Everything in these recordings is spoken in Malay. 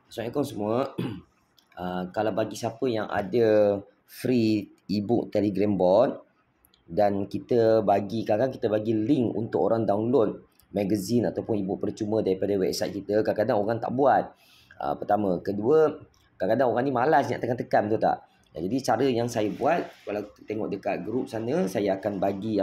Assalamualaikum semua. Kalau bagi siapa yang ada free ebook Telegram bot dan kita bagi kadang kita bagi link untuk orang download magazine ataupun ebook percuma daripada website kita, kadang-kadang orang tak buat. Pertama, kedua, kadang-kadang orang ni malas nak tekan-tekan, betul tak? Jadi cara yang saya buat, kalau tengok dekat grup sana, saya akan bagi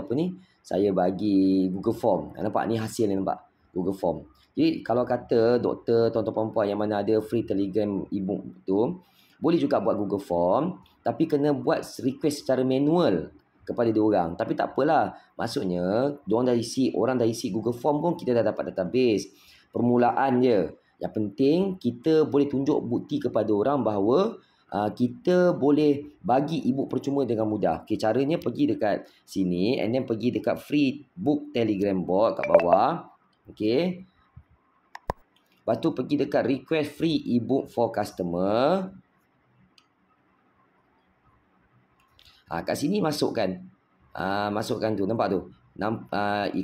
saya bagi Google Form. Nampak ni hasil ni, nampak Google Form. Jadi kalau kata doktor, tuan-tuan perempuan yang mana ada free Telegram ebook tu, boleh juga buat Google Form, tapi kena buat request secara manual kepada diorang. Tapi tak apalah. Maksudnya, orang dah isi Google Form pun kita dah dapat database. Permulaan je. Yang penting kita boleh tunjuk bukti kepada orang bahawa kita boleh bagi ebook percuma dengan mudah. Okay, caranya pergi dekat sini and then pergi dekat free book Telegram bot kat bawah. Okay. Lepas tu pergi dekat request free ebook for customer. Kat sini masukkan. Masukkan tu. Nampak tu?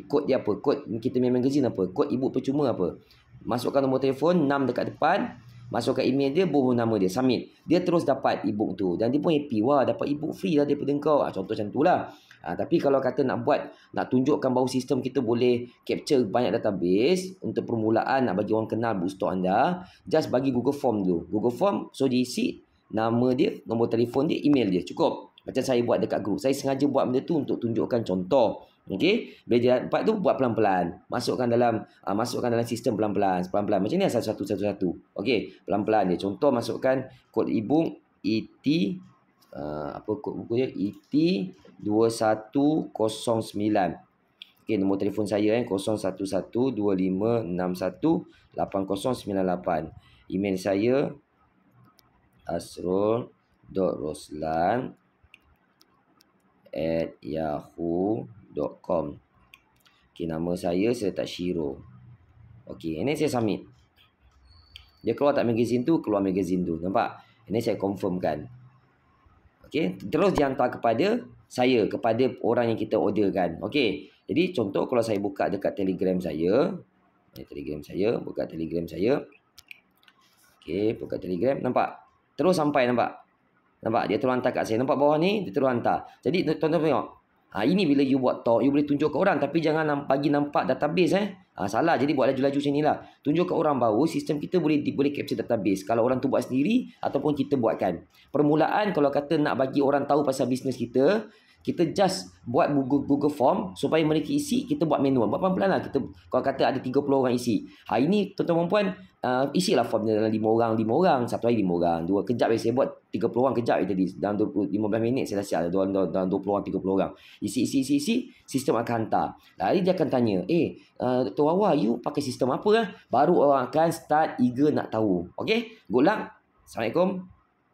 Kod dia apa? Kod kita main magazine apa? Kod ebook percuma apa? Masukkan nombor telefon 6 dekat depan. Masukkan email dia, bubuh nama dia. Submit. Dia terus dapat ebook tu. Dan dia pun happy. Wah, dapat ebook free lah daripada kau. Contoh macam tu lah. Tapi kalau kata nak tunjukkan bahawa sistem kita boleh capture banyak database untuk permulaan, nak bagi orang kenal bookstore anda, just bagi Google Form dulu. Google Form, so diisi nama dia, nombor telefon dia, email dia. Cukup. Macam saya buat dekat group. Saya sengaja buat benda tu untuk tunjukkan contoh. Okey, bila dia dapat tu buat pelan-pelan. Masukkan dalam sistem pelan-pelan. Macam ni satu-satu. Okey, pelan-pelan dia. Contoh masukkan kod ebook ET apa kod buku dia? ET 2109. Okey, nombor telefon saya 011256180098. Email saya asrul.roslan@yahoo.com. Okey, nama saya letak Shiro. Okey, ini saya submit. Dia keluar tak magazine tu? Keluar magazine tu. Nampak? Ini saya confirmkan. Okey, terus dihantar kepada saya, kepada orang yang kita orderkan. Okey. Jadi contoh kalau saya buka dekat Telegram saya. Buka Telegram saya. Okey, buka Telegram. Nampak? Terus sampai, nampak? Nampak? Dia terus hantar kat saya. Nampak bawah ni? Dia terus hantar. Jadi tuan-tuan tengok. Ini bila you buat talk, you boleh tunjuk ke orang. Tapi jangan bagi nampak database. Salah. Jadi buat laju-laju macam ni lah. Tunjuk ke orang bahawa sistem kita boleh capture database. Kalau orang tu buat sendiri ataupun kita buatkan. Permulaan kalau kata nak bagi orang tahu pasal bisnes kita just buat Google Form supaya mereka isi, kita buat manual. Buat pelan-pelan lah. Kita, kalau kata ada 30 orang isi. Ini tuan-tuan perempuan, isilah form dalam 5 orang. Satu hari 5 orang. Dua kejap saya buat 30 orang kejap tadi. Dalam 15 minit saya dah siap. Dalam 20 orang, 30 orang. Isi. Sistem akan hantar. Lalu dia akan tanya, Dr. Wawa, you pakai sistem apa? Baru orang akan start eager nak tahu. Okay? Good luck. Assalamualaikum.